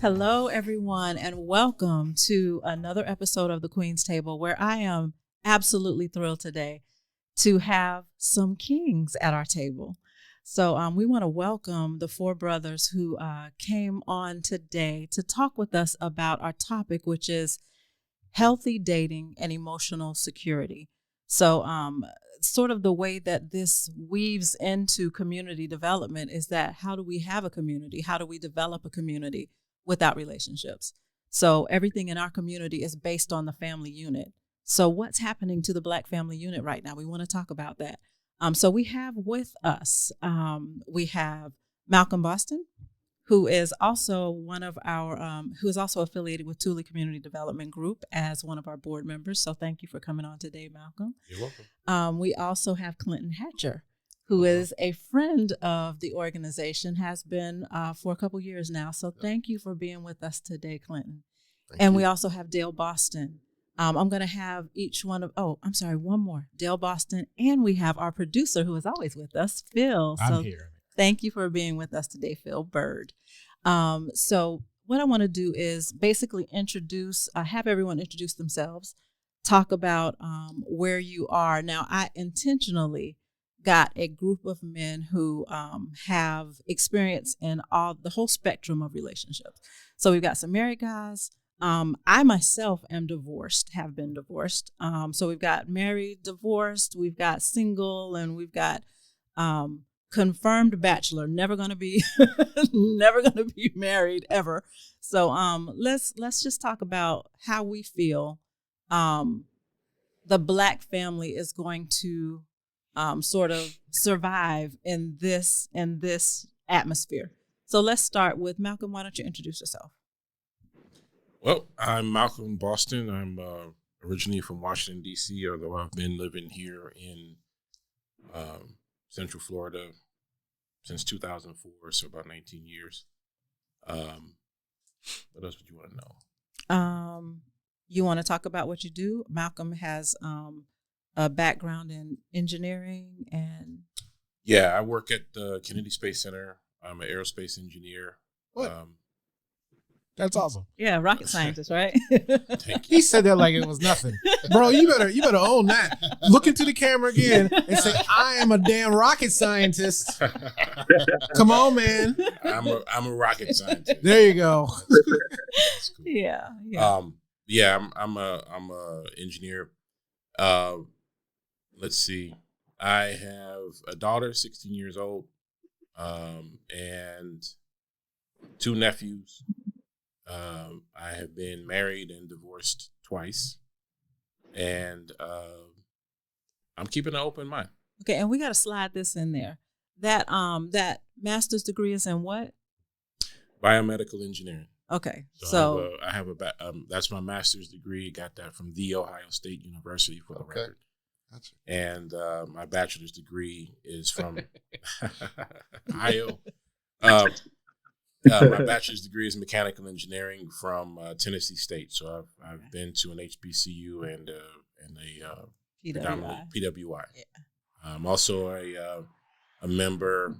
Hello, everyone, and welcome to another episode of the Queen's Table, where I am absolutely thrilled today to have some kings at our table. So we want to welcome the four brothers who came on today to talk with us about our topic, which is healthy dating and emotional security. So sort of the way that this weaves into community development is that how do we have a community? How do we develop a community without relationships? So everything in our community is based on the family unit. So what's happening to the Black family unit right now? We want to talk about that. So we have with us, we have Malcolm Boston, who is also one of our, who is also affiliated with Thule Community Development Group as one of our board members. So thank you for coming on today, Malcolm. You're welcome. We also have Clinton Hatcher, who is a friend of the organization, has been for a couple years now. So thank you for being with us today, Clinton. And we also have Dale Boston. I'm going to have each one of, one more, Dale Boston. And we have our producer who is always with us, Phil. I'm here. Thank you for being with us today, Phil Bird. So what I want to do is basically have everyone introduce themselves, talk about where you are. Now, I intentionally got a group of men who have experience in the whole spectrum of relationships. So we've got some married guys. I myself am divorced, have been divorced. So we've got married, divorced, we've got single, and we've got confirmed bachelor, never gonna be married ever. So let's just talk about how we feel the Black family is going to sort of survive in this atmosphere. So let's start with Malcolm. Why don't you introduce yourself? Well, I'm Malcolm Boston. I'm originally from Washington, D.C., although I've been living here in Central Florida since 2004, so about 19 years. What else would you want to know? You want to talk about what you do? Malcolm has a background in engineering and... Yeah, I work at the Kennedy Space Center. I'm an aerospace engineer. What? That's awesome. Yeah, rocket scientist, right? Thank you. He said that like it was nothing. Bro, you better own that. Look into the camera again and say, I am a damn rocket scientist. Come on, man. I'm a rocket scientist. There you go. That's cool. Yeah. I'm a engineer. Let's see. I have a daughter, 16 years old, and two nephews. I have been married and divorced twice, and I'm keeping an open mind. Okay, and we got to slide this in there. That master's degree is in what? Biomedical engineering. Okay, so I have that's my master's degree. Got that from The Ohio State University, for the record. Gotcha. And my bachelor's degree is from Ohio. My bachelor's degree is mechanical engineering from Tennessee State. So I've been to an HBCU and a PWI. Yeah. I'm also a member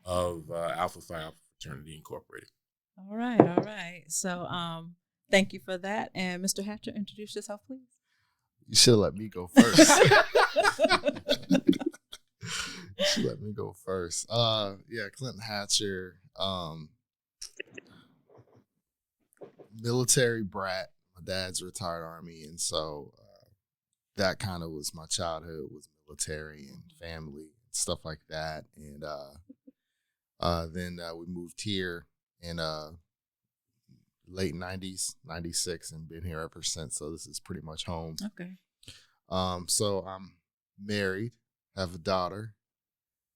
of Alpha Phi Fraternity Incorporated. All right. So thank you for that. And Mr. Hatcher, introduce yourself, please. You should let me go first. You should let me go first. Clinton Hatcher. Military brat. My dad's retired Army, and so that kind of was my childhood, was military and family and stuff like that. And then we moved here in late 90s, 96, and been here ever since. So this is pretty much home. Okay. So I'm married, have a daughter,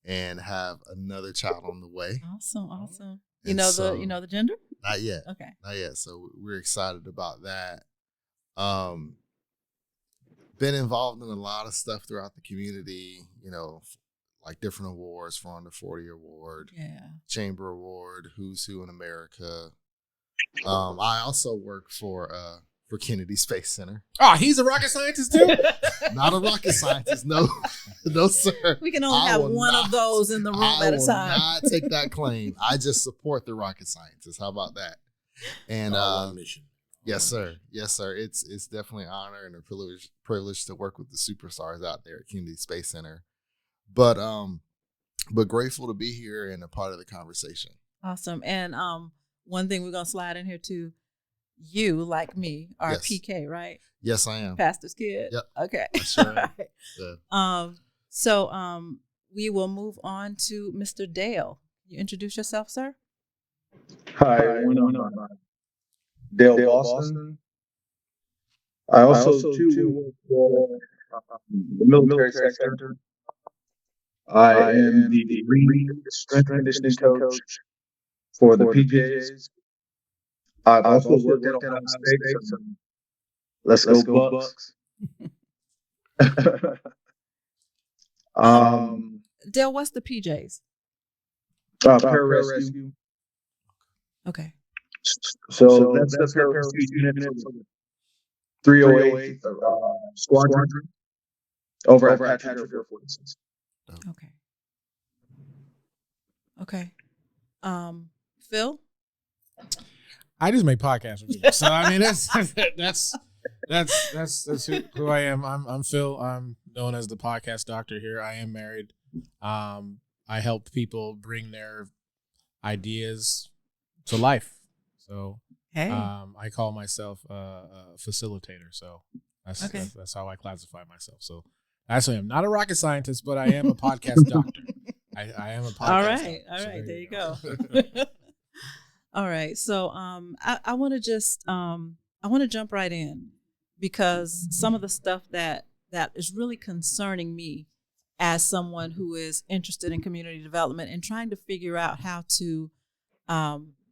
and have another child on the way. Awesome. You know the gender? Not yet. Okay. Not yet. So we're excited about that. Been involved in a lot of stuff throughout the community, like different awards, 440 award, Chamber Award, Who's Who in America. I also work for Kennedy Space Center. Oh, he's a rocket scientist too? Not a rocket scientist, no, no sir. We can only have one of those in the room at a time. I will not take that claim. I just support the rocket scientists. How about that? And on mission. Yes, sir. Yes, sir. It's definitely an honor and a privilege to work with the superstars out there at Kennedy Space Center. But grateful to be here and a part of the conversation. Awesome. And one thing we're gonna slide in here too. You, like me, are Yes. PK, right? Yes, I am. Pastor's kid. Yep. Okay. Sure. Yeah. So we will move on to Mr. Dale. You introduce yourself, sir? Hi, everyone. I'm Dale Boston. I also too work for the military sector. I am the Marine strength conditioning coach for the PJs. I've also worked at Ohio State. So let's go Bucks. Dale, what's the PJs? Pararescue. Okay. So that's the pararescue unit for the 308 Squadron over at Patrick Air Force. Okay. Phil? I just make podcasts with people. So I mean that's who I am. I'm Phil. I'm known as the podcast doctor here. I am married. I help people bring their ideas to life. So I call myself a facilitator. So that's how I classify myself. So actually, I'm not a rocket scientist, but I am a podcast doctor. I am a podcast. All right. doctor, All so right. There you go. All right. So I want to just I want to jump right in because some of the stuff that is really concerning me as someone who is interested in community development and trying to figure out how to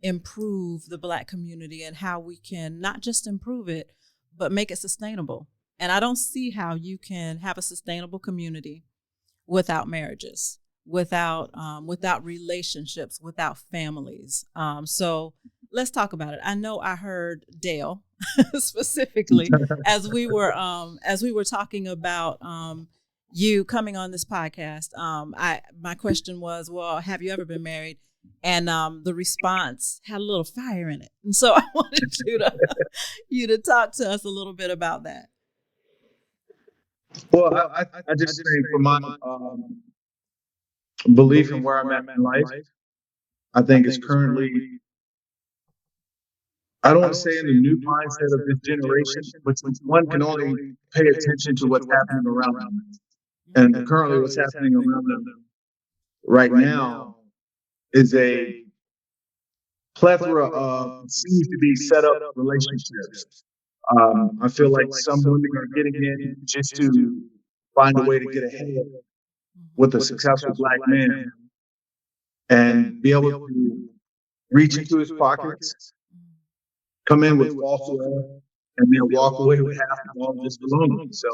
improve the Black community and how we can not just improve it, but make it sustainable. And I don't see how you can have a sustainable community without marriages, without relationships, without families. So let's talk about it. I know I heard Dale specifically as we were talking about you coming on this podcast. My question was, well, have you ever been married? And the response had a little fire in it, and so I wanted you to talk to us a little bit about that. Well, I just think from my belief in where I'm at in life, I think it's currently, I don't want to say in the new mindset of this generation, but one can only pay attention to what's happening around them. And currently what's happening around them right now is a plethora of seems to be set up relationships. I feel like some women are getting in just to find a way to get ahead with a successful Black man and be able to reach into his pockets, come in with false wealth, and then walk away with half of all this belonging. So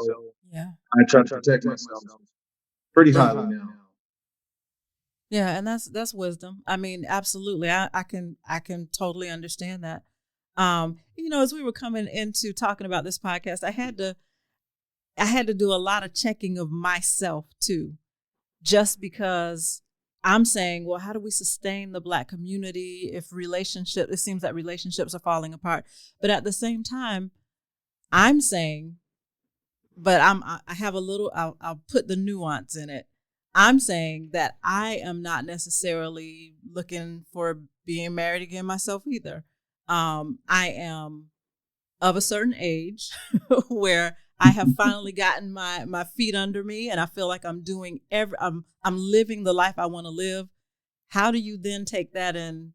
I try to protect myself pretty highly now. Yeah, and that's wisdom. I mean, absolutely. I can totally understand that. As we were coming into talking about this podcast, I had to do a lot of checking of myself too, just because I'm saying, well, how do we sustain the Black community if it seems that relationships are falling apart. But at the same time, I'm saying, but I have a little, I'll put the nuance in it. I'm saying that I am not necessarily looking for being married again myself either. I am of a certain age where I have finally gotten my feet under me, and I feel like I'm doing I'm living the life I want to live. How do you then take that and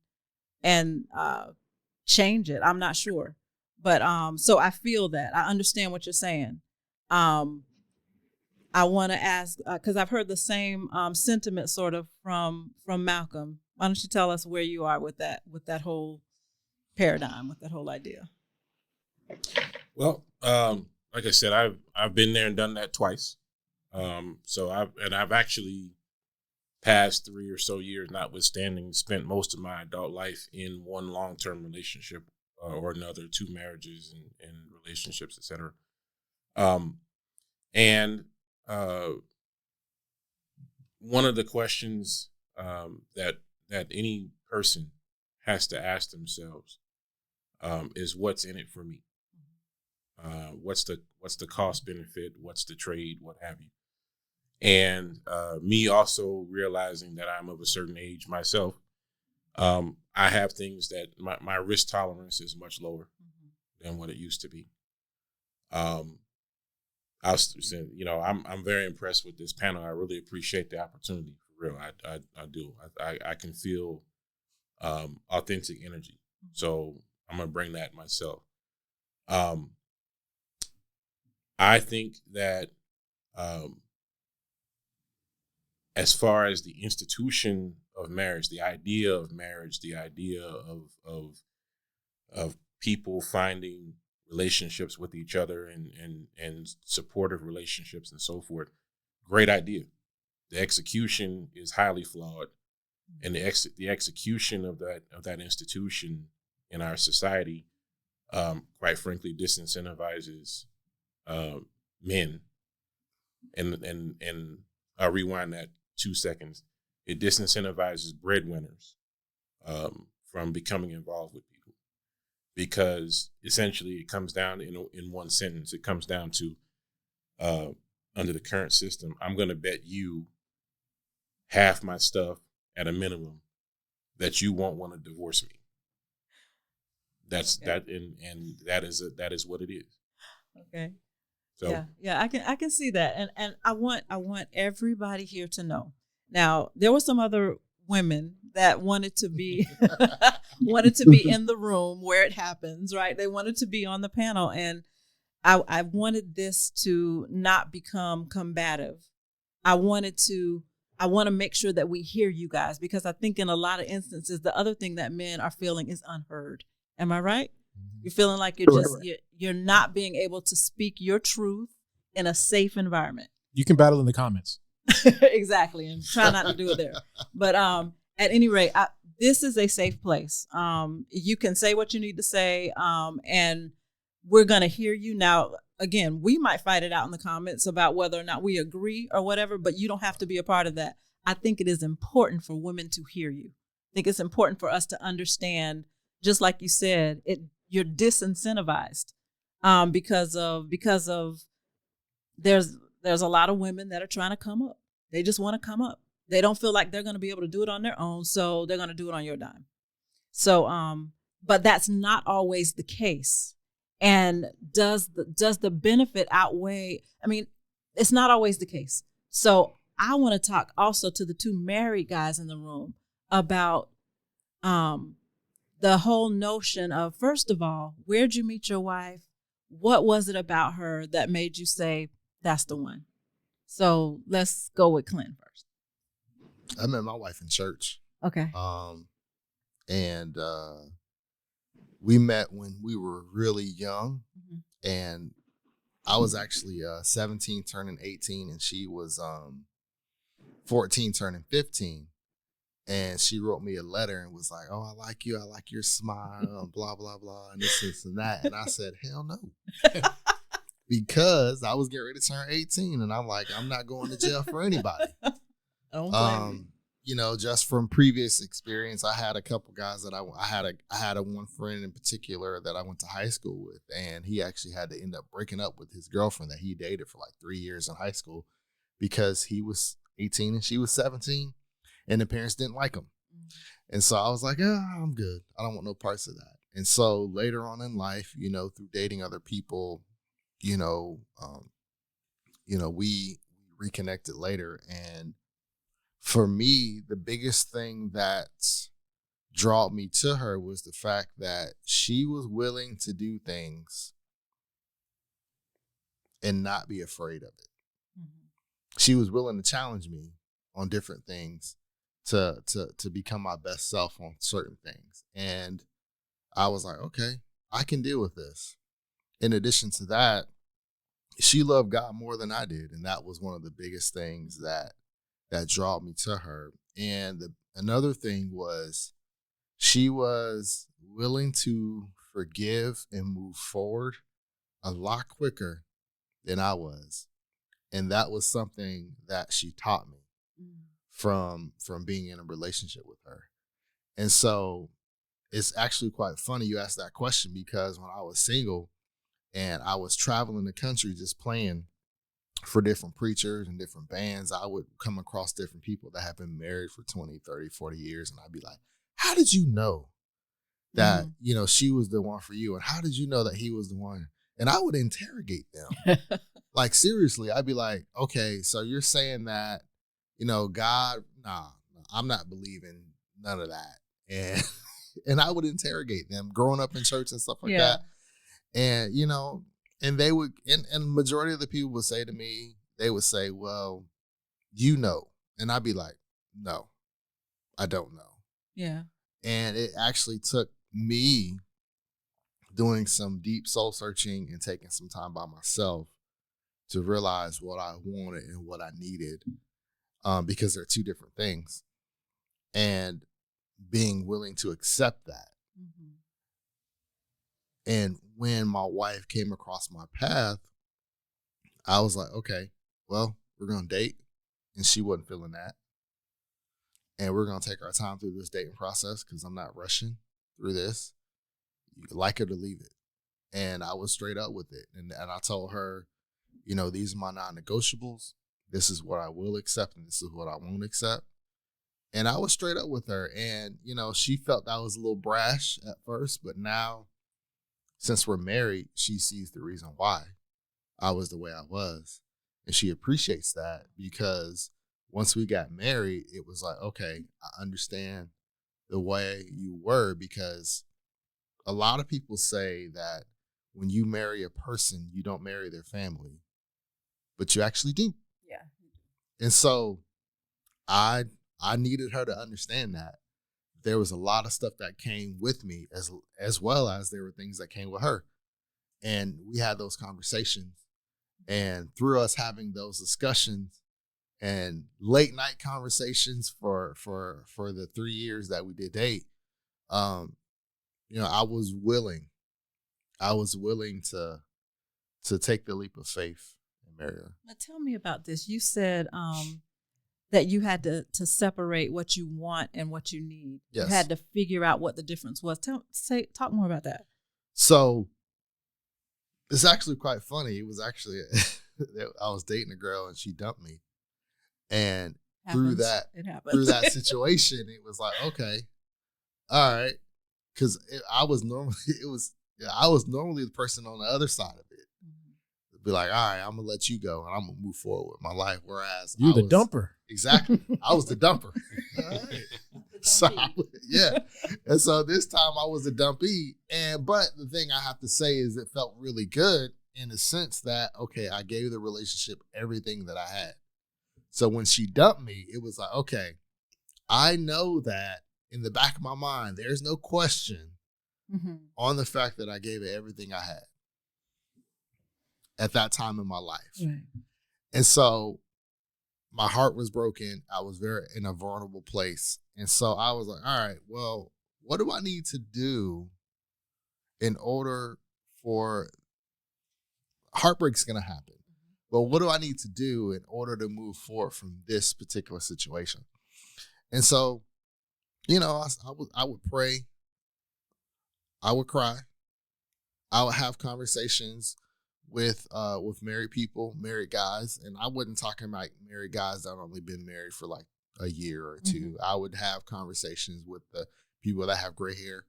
change it? I'm not sure, but so I feel that I understand what you're saying. I want to ask because I've heard the same sentiment sort of from Malcolm. Why don't you tell us where you are with that whole paradigm, with that whole idea? Well, like I said, I've been there and done that twice. So I've actually past 3 or so years, notwithstanding, spent most of my adult life in one long-term relationship or another, 2 marriages and relationships, etc. And one of the questions that any person has to ask themselves is what's in it for me. What's the cost benefit? What's the trade? What have you? And me also realizing that I'm of a certain age myself, I have things that my risk tolerance is much lower than what it used to be. I'm very impressed with this panel. I really appreciate the opportunity, for real. I do. I can feel authentic energy. So I'm gonna bring that myself. I think that as far as the institution of marriage, the idea of marriage, the idea of people finding relationships with each other and supportive relationships and so forth, great idea. The execution is highly flawed, and the execution of that institution in our society, quite frankly, disincentivizes men. And I'll rewind that 2 seconds. It disincentivizes breadwinners from becoming involved with people, because essentially it comes down in one sentence. It comes down to under the current system, I'm going to bet you half my stuff at a minimum that you won't want to divorce me. That's that, and that is what it is. Okay. So yeah, I can see that, and I want everybody here to know. Now, there were some other women that wanted to be in the room where it happens, right? They wanted to be on the panel, and I wanted this to not become combative. I want to make sure that we hear you guys, because I think in a lot of instances, the other thing that men are feeling is unheard. Am I right? You're feeling like you're not being able to speak your truth in a safe environment. You can battle in the comments. Exactly, and try not to do it there. But at any rate, this is a safe place. You can say what you need to say, and we're going to hear you. Now, again, we might fight it out in the comments about whether or not we agree or whatever, but you don't have to be a part of that. I think it is important for women to hear you. I think it's important for us to understand, just like you said, you're disincentivized because of there's a lot of women that are trying to come up. They just want to come up. They don't feel like they're going to be able to do it on their own, so they're going to do it on your dime. So, but that's not always the case. And does the benefit outweigh? I mean, it's not always the case. So I want to talk also to the two married guys in the room about the whole notion of, first of all, where'd you meet your wife? What was it about her that made you say, that's the one? So let's go with Clint first. I met my wife in church. Okay. And we met when we were really young. Mm-hmm. And I was actually 17 turning 18, and she was 14 turning 15. And she wrote me a letter and was like, "Oh, I like you. I like your smile, blah, blah, blah, and this and that." And I said, "Hell no." Because I was getting ready to turn 18, and I'm like, I'm not going to jail for anybody. Just from previous experience, I had a couple guys that I had a one friend in particular that I went to high school with, and he actually had to end up breaking up with his girlfriend that he dated for like 3 years in high school because he was 18 and she was 17. And the parents didn't like him. And so I was like, I'm good. I don't want no parts of that. And so later on in life, through dating other people, we reconnected later. And for me, the biggest thing that drew me to her was the fact that she was willing to do things and not be afraid of it. Mm-hmm. She was willing to challenge me on different things to become my best self on certain things. And I was like, okay, I can deal with this. In addition to that, she loved God more than I did. And that was one of the biggest things that drew me to her. And another thing was she was willing to forgive and move forward a lot quicker than I was. And that was something that she taught me. From being in a relationship with her. And so it's actually quite funny you asked that question, because when I was single and I was traveling the country just playing for different preachers and different bands, I would come across different people that have been married for 20, 30, 40 years. And I'd be like, how did you know that, she was the one for you? And how did you know that he was the one? And I would interrogate them. Like, seriously, I'd be like, okay, so you're saying that, God, nah, I'm not believing none of that. And I would interrogate them growing up in church and stuff like that. And, and they would, and the majority of the people would say to me, they would say, well, and I'd be like, no, I don't know. Yeah. And it actually took me doing some deep soul searching and taking some time by myself to realize what I wanted and what I needed, because they're two different things, and being willing to accept that. Mm-hmm. And when my wife came across my path, I was like, okay, well, we're going to date. And she wasn't feeling that. And we're going to take our time through this dating process because I'm not rushing through this. You like it or leave it. And I was straight up with it. And I told her, these are my non-negotiables. This is what I will accept and this is what I won't accept. And I was straight up with her. And, she felt that was a little brash at first, but now, since we're married, she sees the reason why I was the way I was. And she appreciates that, because once we got married, it was like, okay, I understand the way you were, because a lot of people say that when you marry a person, you don't marry their family, but you actually do. Yeah. And so I needed her to understand that there was a lot of stuff that came with me as well as there were things that came with her. And we had those conversations. And through us having those discussions and late night conversations for the 3 years that we did date, I was willing to take the leap of faith and marry her. Now tell me about this. You said that you had to separate what you want and what you need. Yes. You had to figure out what the difference was. Talk more about that. So it's actually quite funny. It was actually, I was dating a girl and she dumped me. And through that situation, it was like, okay, all right. Cause I was normally the person on the other side of it. Be like, all right, I'm gonna let you go and I'm gonna move forward with my life. Whereas you the dumper. Exactly. I was the dumper. So yeah. And so this time I was a dumpee. But the thing I have to say is it felt really good in the sense that, okay, I gave the relationship everything that I had. So when she dumped me, it was like, okay, I know that in the back of my mind, there's no question on the fact that I gave it everything I had at that time in my life. Right. And so my heart was broken. I was very in a vulnerable place. And so I was like, all right, well, what do I need to do in order for heartbreak's going to happen? But what do I need to do in order to move forward from this particular situation? And so, I would pray. I would cry. I would have conversations with married people, married guys. And I wasn't talking about married guys that have only been married for like a year or two. I would have conversations with the people that have gray hair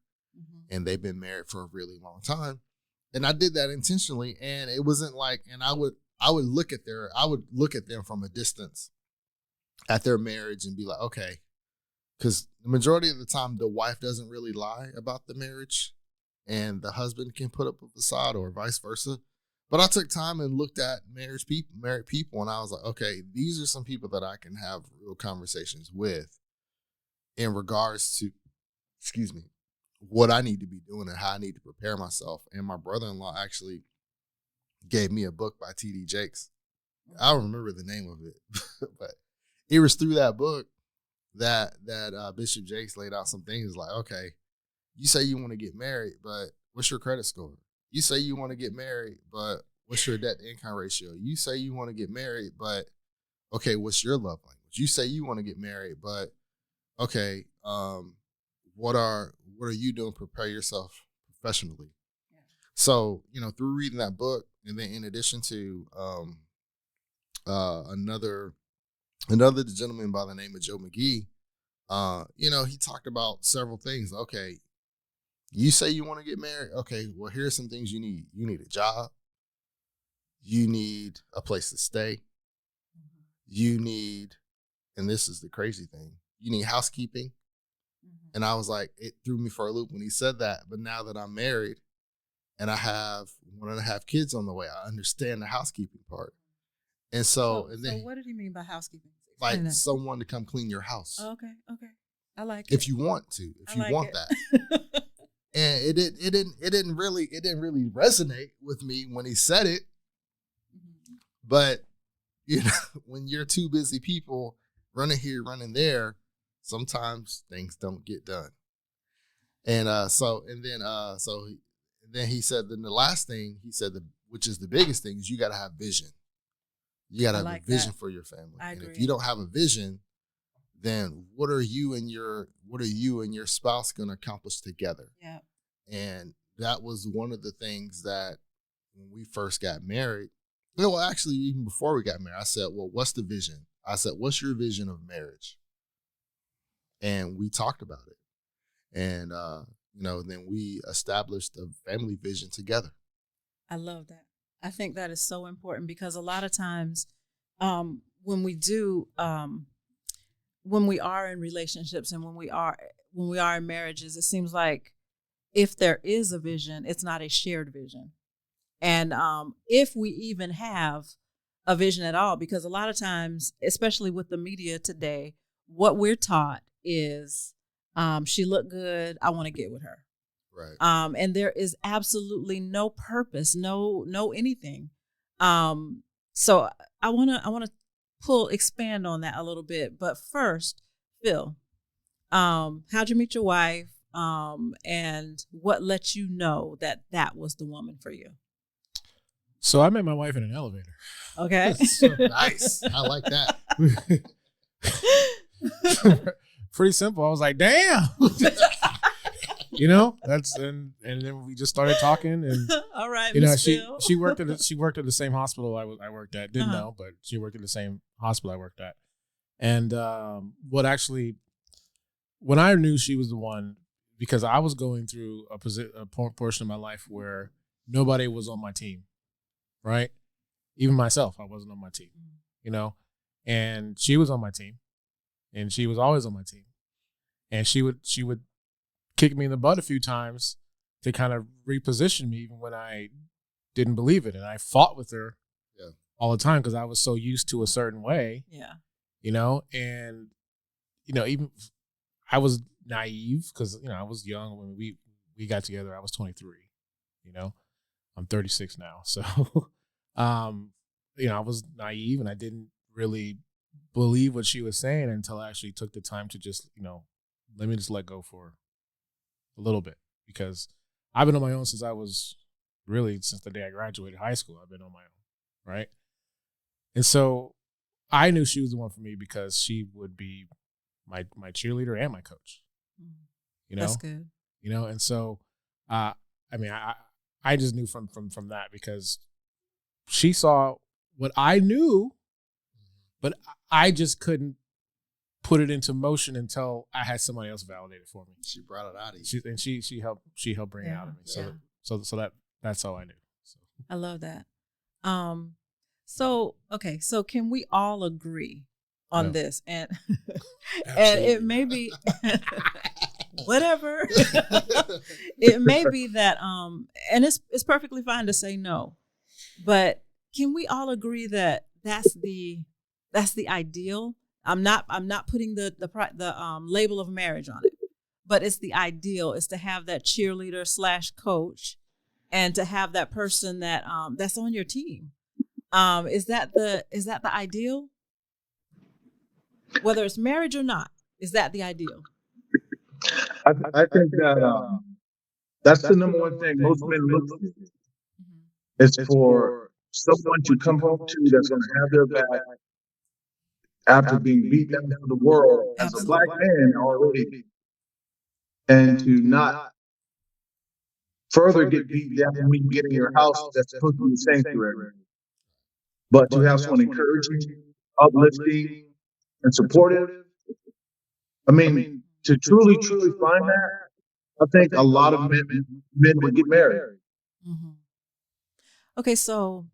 and they've been married for a really long time. And I did that intentionally. And it wasn't like, and I would look at them from a distance at their marriage and be like, okay, because the majority of the time the wife doesn't really lie about the marriage and the husband can put up a facade or vice versa. But I took time and looked at married people, and I was like, okay, these are some people that I can have real conversations with in regards to, what I need to be doing and how I need to prepare myself. And my brother-in-law actually gave me a book by T.D. Jakes. I don't remember the name of it, but it was through that book that Bishop Jakes laid out some things like, okay, you say you want to get married, but what's your credit score? You say you want to get married, but what's your debt to income ratio? You say you want to get married, but okay, what's your love language? You say you want to get married, but okay, what are you doing to prepare yourself professionally? Yeah. So, through reading that book, and then in addition to another gentleman by the name of Joe McGee, he talked about several things. Okay, you say you want to get married. Okay, well, here's some things you need. You need a job. You need a place to stay. Mm-hmm. You need, and this is the crazy thing, you need housekeeping. Mm-hmm. And I was like, it threw me for a loop when he said that. But now that I'm married and I have 1.5 kids on the way, I understand the housekeeping part. And so what did he mean by housekeeping? Like someone to come clean your house. Oh, okay. I like it. If you want to, if you want that. And it didn't really resonate with me when he said it. Mm-hmm. But when you're two busy people running here, running there, sometimes things don't get done. And then he said, then the last thing he said, which is the biggest thing, is you got to have vision. You got to have a vision for your family. I agree. If you don't have a vision, then what are you and your spouse going to accomplish together? Yeah. And that was one of the things that when we first got married, well, actually, even before we got married, I said, well, what's the vision? I said, what's your vision of marriage? And we talked about it. And, then we established a family vision together. I love that. I think that is so important because a lot of times when we are in relationships and when we are in marriages, it seems like if there is a vision, it's not a shared vision. And if we even have a vision at all, because a lot of times, especially with the media today, what we're taught is she looked good, I want to get with her. Right. And there is absolutely no purpose, no anything. So I want to expand on that a little bit. But first, Phil, how'd you meet your wife? And what let you know that was the woman for you? So I met my wife in an elevator. Okay. So nice. I like that. Pretty simple. I was like, damn. That's and then we just started talking, and all right, she worked at the same hospital I worked at. Didn't know, but she worked at the same hospital I worked at. And when I knew she was the one, because I was going through a portion of my life where nobody was on my team, right? Even myself, I wasn't on my team, and she was on my team, and she was always on my team, and she would kick me in the butt a few times to kind of reposition me even when I didn't believe it. And I fought with her all the time because I was so used to a certain way. Yeah. And, even I was naive because, I was young when we got together. I was 23, I'm 36 now. So, I was naive and I didn't really believe what she was saying until I actually took the time to just, let me just let go for a little bit, because I've been on my own since the day I graduated high school. I've been on my own, right? And so I knew she was the one for me because she would be my cheerleader and my coach. That's good. And so I just knew from that, because she saw what I knew, but I just couldn't put it into motion until I had somebody else validate it for me. She brought it out of you. She helped bring it out of me. So that's all I knew. So. I love that. So can we all agree on this? And and it may be whatever. It may be that and it's perfectly fine to say no. But can we all agree that that's the ideal? I'm not putting the label of marriage on it, but it's the ideal is to have that cheerleader / coach, and to have that person that that's on your team. Is that the ideal? Whether it's marriage or not, is that the ideal? I think that that's the number one thing most men look for. It's for someone to come home to that's going to have their back after being beat down to the world as a black man already. and to not further get beat down when you get in your house that's supposed to be a sanctuary, but to have someone encouraging, uplifting, and supportive. I mean, to truly, truly find that, I think a lot of men would get married. Mm-hmm. Okay, so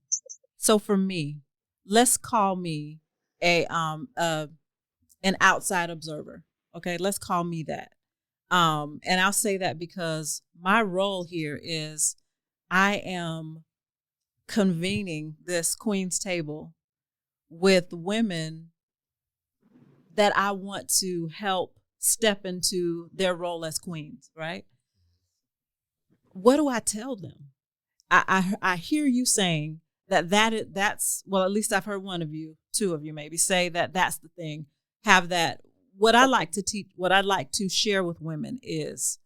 for me, let's call me an outside observer. Okay, let's call me that. And I'll say that because my role here is I am convening this Queen's Table with women that I want to help step into their role as queens, right? What do I tell them? I hear you saying that's well, at least I've heard one of you, two of you maybe say that that's the thing. Have that. What I like to teach, what I like to share with women is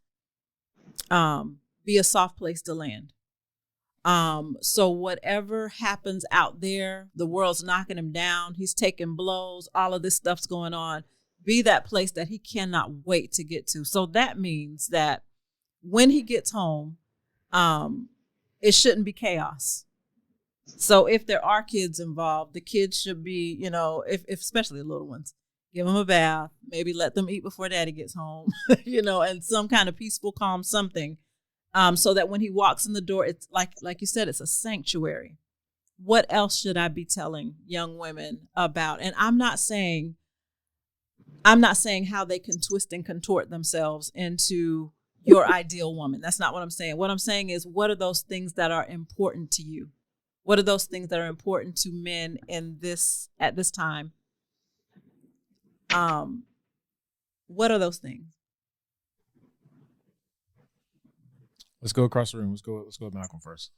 be a soft place to land. So whatever happens out there, the world's knocking him down, he's taking blows, all of this stuff's going on, be that place that he cannot wait to get to. So that means that when he gets home, it shouldn't be chaos. So if there are kids involved, the kids should be, if especially the little ones, give them a bath, maybe let them eat before daddy gets home, and some kind of peaceful, calm something. So that when he walks in the door, it's like you said, it's a sanctuary. What else should I be telling young women about? And I'm not saying how they can twist and contort themselves into your ideal woman. That's not what I'm saying. What I'm saying is, what are those things that are important to you? What are those things that are important to men at this time? What are those things? Let's go across the room. Let's go with Malcolm first.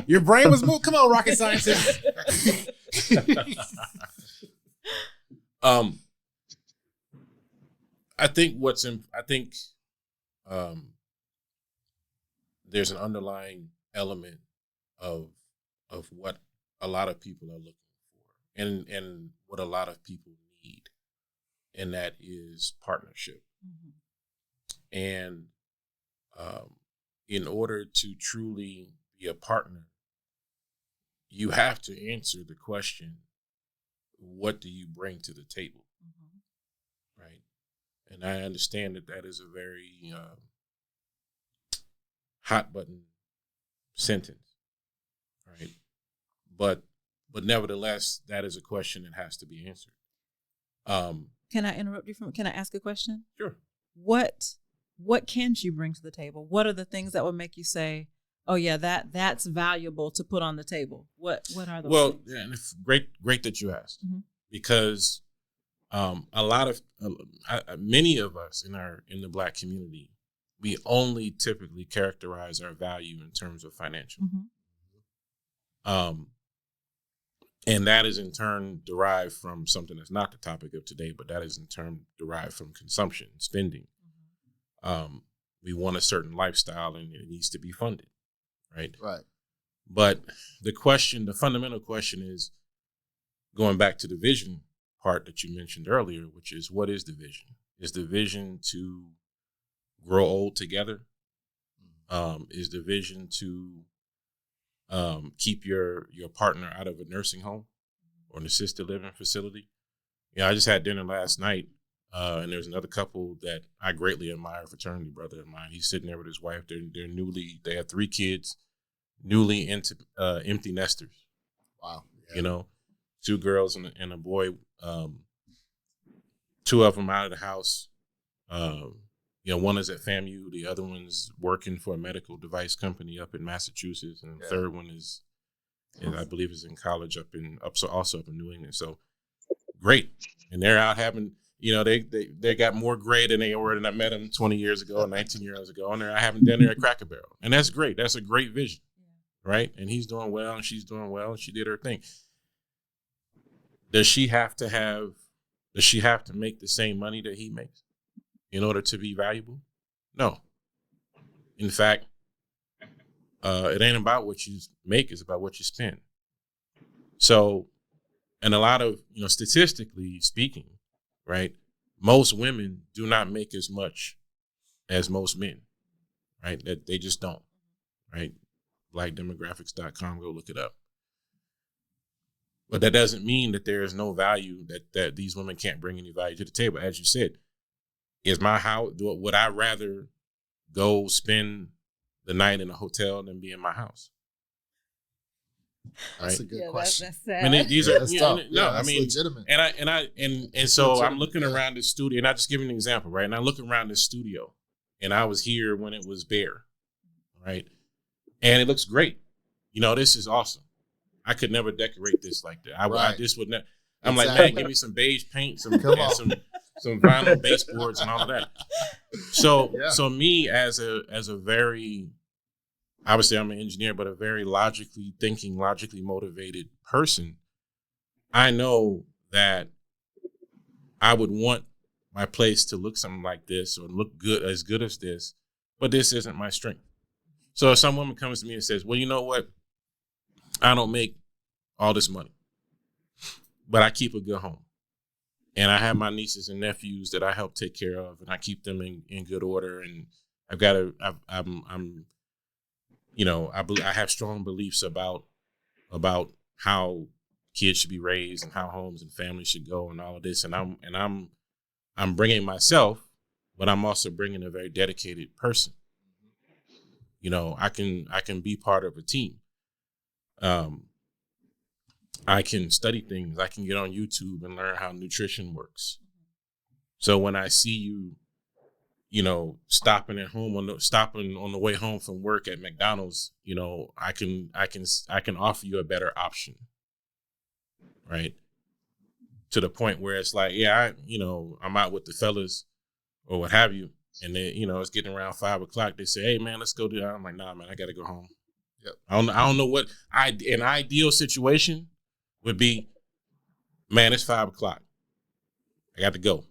Your brain was moved. Come on, rocket scientist. I think there's an underlying element of what a lot of people are looking for, and what a lot of people need, and that is partnership. Mm-hmm. And in order to truly be a partner, you have to answer the question, what do you bring to the table? Mm-hmm. Right? And I understand that is a very hot button sentence, right? But nevertheless, that is a question that has to be answered. Can I interrupt you? Can I ask a question? Sure. What can she bring to the table? What are the things that would make you say, "Oh yeah, that's valuable to put on the table"? What are those? Well, things? Yeah, and it's great that you asked, mm-hmm. because many of us in the Black community, we only typically characterize our value in terms of financial. Mm-hmm. And that is in turn derived from something that's not the topic of today, but that is in turn derived from consumption, spending. Mm-hmm. We want a certain lifestyle, and it needs to be funded, right? Right. But the fundamental question is, going back to the vision part that you mentioned earlier, which is, what is the vision? Is the vision to grow old together? Is the vision to keep your partner out of a nursing home or an assisted living facility? I just had dinner last night, and there's another couple that I greatly admire, a fraternity brother of mine. He's sitting there with his wife. They have 3 kids, newly into empty nesters. Wow. Yeah. 2 girls and a boy. 2 of them out of the house. One is at FAMU, the other one's working for a medical device company up in Massachusetts, and the third one is I believe is in college also up in New England. So great. And they're out having, they got more gray than they were, and I met them 20 years ago, 19 years ago, and they're out having dinner at Cracker Barrel. And that's great. That's a great vision. Right? And he's doing well, and she's doing well, and she did her thing. Does she have to make the same money that he makes in order to be valuable? No. In fact, it ain't about what you make, it's about what you spend. So, and a lot of, statistically speaking, right, most women do not make as much as most men, right? That they just don't, right? Blackdemographics.com, go look it up. But that doesn't mean that there is no value, that these women can't bring any value to the table. As you said, is my house, would I rather go spend the night in a hotel than be in my house? That's a good question. That's sad. I mean, these are that's legitimate. And so I'm looking around the studio, and I just give you an example, right? And I look around the studio, and I was here when it was bare, right? And it looks great. This is awesome. I could never decorate this like that. I just would not. I'm like, man, give me some beige paint, some vinyl baseboards and all of that. So me as a very, obviously I'm an engineer, but a very logically motivated person, I know that I would want my place to look something like this or look good as this, but this isn't my strength. So if some woman comes to me and says, well, you know what? I don't make all this money, but I keep a good home. And I have my nieces and nephews that I help take care of, and I keep them in good order. And I have strong beliefs about how kids should be raised and how homes and families should go and all of this. And I'm bringing myself, but I'm also bringing a very dedicated person. I can be part of a team. I can study things. I can get on YouTube and learn how nutrition works. So when I see you, stopping on the way home from work at McDonald's, I can offer you a better option, right? To the point where it's like, I'm out with the fellas or what have you, and then it's getting around 5 o'clock. They say, hey man, let's go do that. I'm like, nah man, I gotta go home. Yep. I don't know what an ideal situation would be. Man, it's 5 o'clock. I got to go.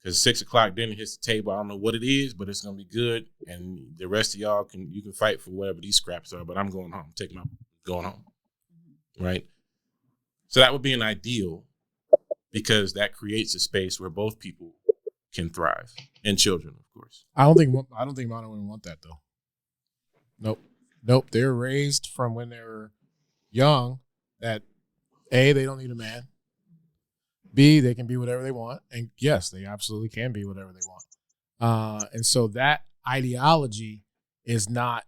Because 6 o'clock dinner hits the table. I don't know what it is, but it's gonna be good. And the rest of y'all can fight for whatever these scraps are, but I'm going home. Going home. Right? So that would be an ideal, because that creates a space where both people can thrive. And children, of course. I don't think modern women want that though. Nope. They're raised from when they were young that A, they don't need a man. B, they can be whatever they want. And yes, they absolutely can be whatever they want. And so that ideology is not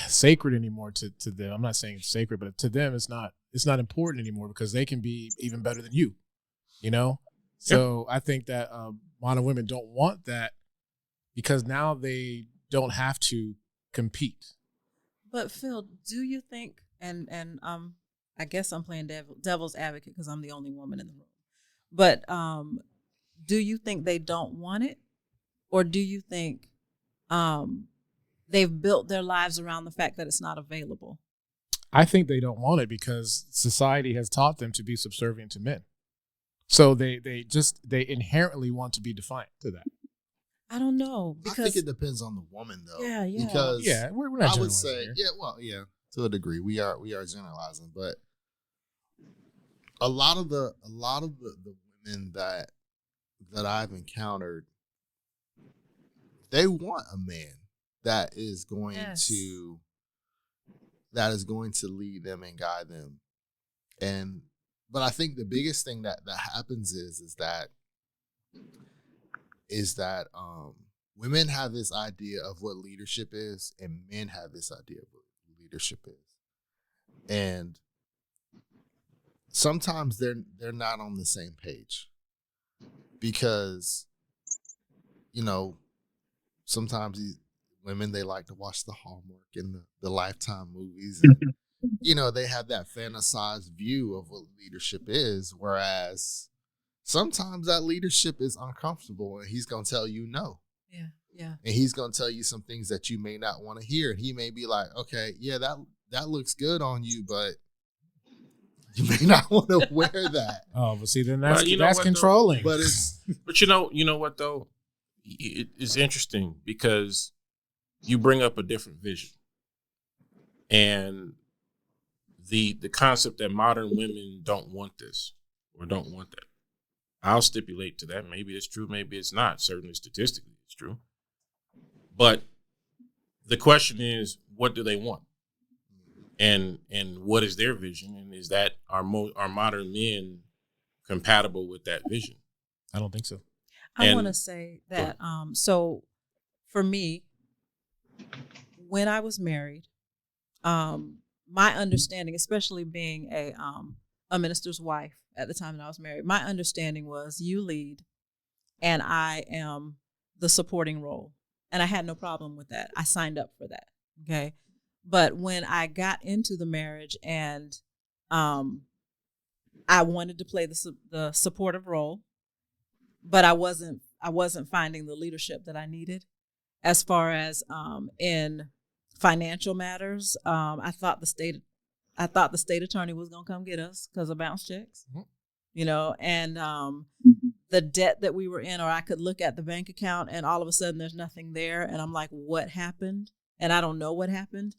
sacred anymore to them. I'm not saying it's sacred, but to them it's not important anymore, because they can be even better than you, So I think that modern women don't want that, because now they don't have to compete. But Phil, do you think, and I guess I'm playing devil's advocate because I'm the only woman in the room, but do you think they don't want it, or do you think they've built their lives around the fact that it's not available? I think they don't want it because society has taught them to be subservient to men. So they inherently want to be defiant to that. I don't know, because I think it depends on the woman though. Yeah. Because we're not. I would say here. To a degree we are generalizing, but a lot of the women that I've encountered, they want a man that is going to lead them and guide them. But I think the biggest thing that happens is that women have this idea of what leadership is, and men have this idea of what leadership is. And sometimes they're not on the same page, because sometimes these women, they like to watch the Hallmark and the Lifetime movies, and they have that fantasized view of what leadership is, whereas sometimes that leadership is uncomfortable, and he's going to tell you no. Yeah. And he's going to tell you some things that you may not want to hear. And he may be like, okay, yeah, that looks good on you, but you may not want to wear that. Oh, but see, then that's controlling. But it's but you know what though? It's interesting because you bring up a different vision. And the concept that modern women don't want this or don't want that. I'll stipulate to that. Maybe it's true, maybe it's not. Certainly statistically it's true. But the question is, what do they want? And what is their vision? And is that our modern men compatible with that vision? I don't think so. I want to say that, so for me, when I was married, my understanding, especially being a minister's wife at the time that I was married, my understanding was you lead and I am the supporting role. And I had no problem with that. I signed up for that. Okay. But when I got into the marriage and I wanted to play the supportive role, but I wasn't finding the leadership that I needed as far as in financial matters. I thought the state attorney was gonna come get us because of bounce checks, and the debt that we were in, or I could look at the bank account and all of a sudden there's nothing there, and I'm like, what happened? And I don't know what happened.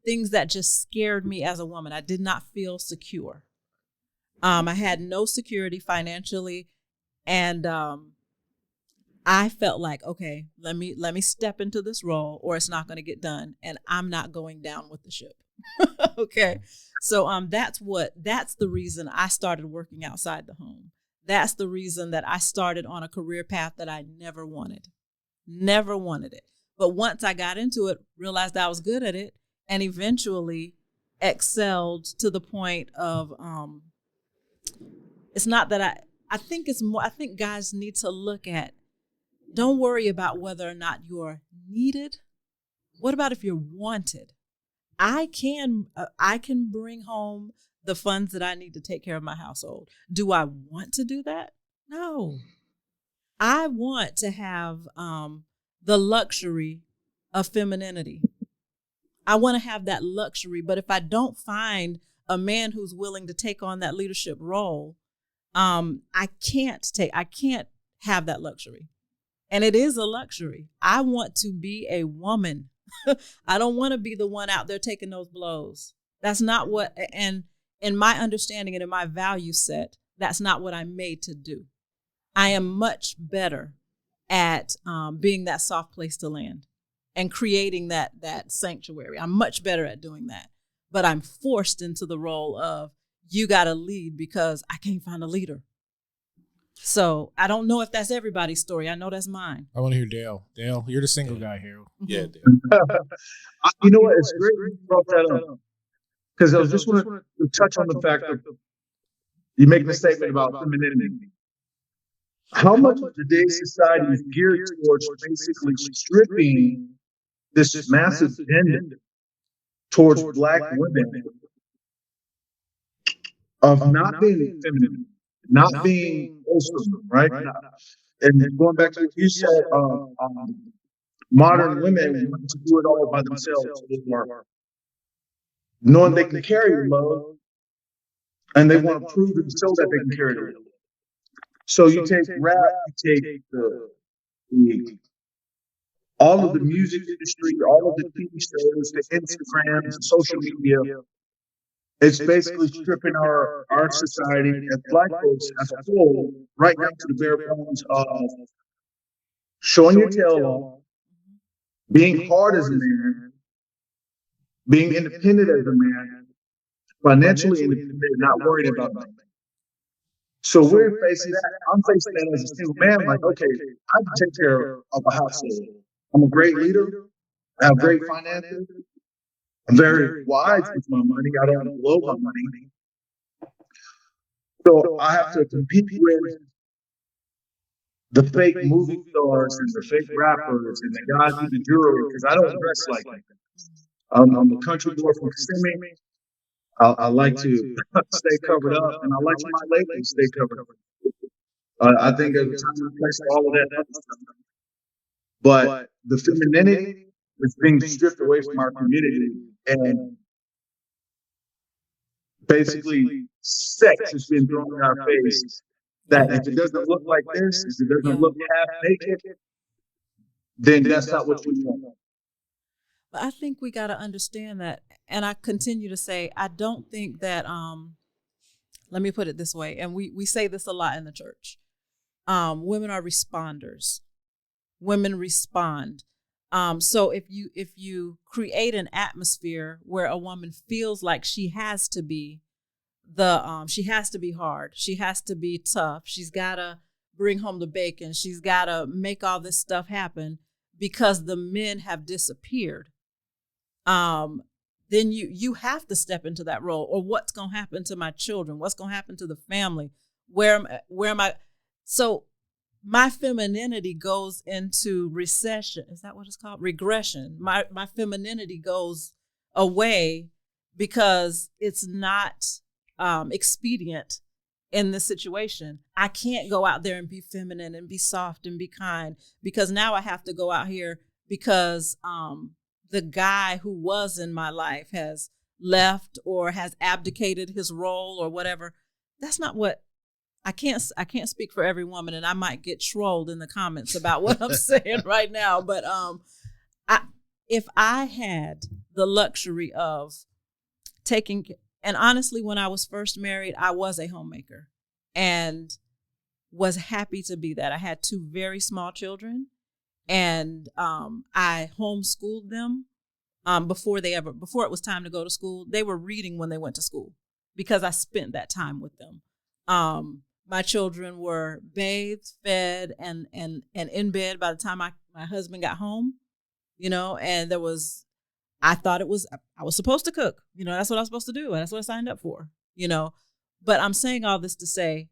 Things that just scared me as a woman. I did not feel secure. I had no security financially, and I felt like, okay, let me step into this role or it's not going to get done, and I'm not going down with the ship. Okay. So that's the reason I started working outside the home. That's the reason that I started on a career path that I never wanted it. But once I got into it, realized I was good at it, and eventually excelled to the point of it's not that I think it's more, I think guys need to look at, don't worry about whether or not you're needed. What about if you're wanted? I can bring home the funds that I need to take care of my household. Do I want to do that? No. I want to have the luxury of femininity. I want to have that luxury, but if I don't find a man who's willing to take on that leadership role, I can't have that luxury. And it is a luxury. I want to be a woman. I don't want to be the one out there taking those blows. That's not what, and in my understanding and in my value set, that's not what I'm made to do. I am much better at being that soft place to land and creating that sanctuary. I'm much better at doing that. But I'm forced into the role of, you got to lead because I can't find a leader. So I don't know if that's everybody's story. I know that's mine. I want to hear Dale. Dale, you're the single guy here. Mm-hmm. Yeah, Dale. You know what? It's great you brought that up, because I was just want to touch on the fact that you make the statement about femininity. How much of today's society is geared towards basically stripping this massive agenda towards Black women of not being feminine, not being wholesome, right? And going back to what you said, modern women want to do it all by themselves, knowing they can carry love, and they want to prove and show that they can carry love. So you take rap, you take all of the music industry, all of the TV shows, the Instagrams, the social media. It's basically stripping our society as Black folks as a whole, right down to the bare bones of showing your tail off, being hard as a man, being independent as a man, financially independent, not worried about money. So we're facing that. I'm facing that as a single man. Like, okay, I can take care of a household. I'm a great leader. I have great finances. I'm very wise with my money. I don't blow my money. So I have to compete with the fake movie stars and the fake rappers and the guys with the jewelry, because I don't dress like that. I'm a country boy from Kissimmee. I like to stay covered up, and I like my ladies to stay covered up. I think there's a time and place for all of that other stuff. But the femininity is being stripped away from our community, and basically sex is being thrown in our face. That if it doesn't look like this, if it doesn't look half naked, then that's not what we want. But I think we got to understand that, and I continue to say, I don't think that let me put it this way, and we say this a lot in the church. Women are responders. Women respond. So if you create an atmosphere where a woman feels like she has to be she has to be hard, she has to be tough, she's gotta bring home the bacon, she's gotta make all this stuff happen because the men have disappeared, then you have to step into that role. Or what's gonna happen to my children? What's gonna happen to the family? Where am I? So my femininity goes into recession. Is that what it's called? Regression. My femininity goes away because it's not expedient in this situation. I can't go out there and be feminine and be soft and be kind, because now I have to go out here because the guy who was in my life has left or has abdicated his role or whatever. That's not what I can't speak for every woman, and I might get trolled in the comments about what I'm saying right now. But if I had the luxury of taking, and honestly, when I was first married, I was a homemaker and was happy to be that. I had 2 very small children, and I homeschooled them before it was time to go to school. They were reading when they went to school because I spent that time with them. My children were bathed, fed, and in bed by the time my husband got home, and I was supposed to cook, that's what I was supposed to do. And that's what I signed up for, but I'm saying all this to say,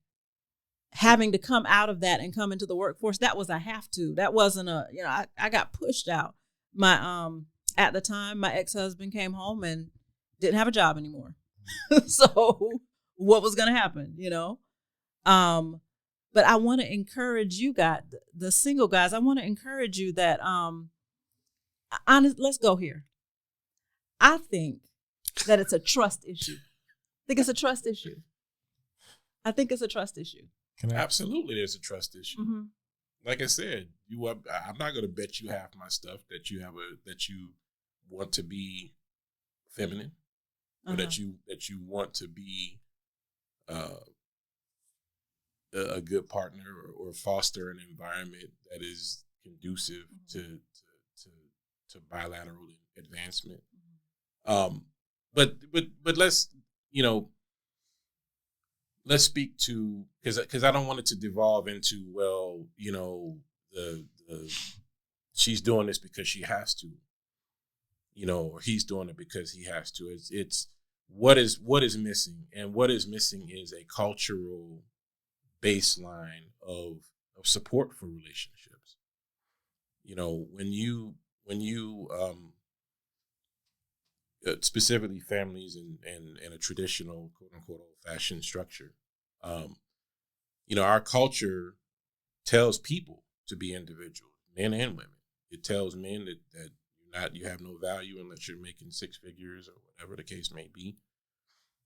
having to come out of that and come into the workforce, that was, I have to, that wasn't I got pushed out. At the time, my ex-husband came home and didn't have a job anymore. So what was going to happen, but I want to encourage you guys, the single guys. I want to encourage you that, let's go here. I think that it's a trust issue. I think it's a trust issue. Absolutely, there's a trust issue. Mm-hmm. Like I said, I'm not going to bet you half my stuff that you want to be feminine, or that you want to be a good partner, or foster an environment that is conducive to bilateral advancement. But let's speak to, because I don't want it to devolve into, the she's doing this because she has to, or he's doing it because he has to. It's what is missing, and what is missing is a cultural baseline of support for relationships. When you specifically families and a traditional quote unquote old fashioned structure, our culture tells people to be individuals, men and women. It tells men that you have no value unless you're making 6 figures or whatever the case may be,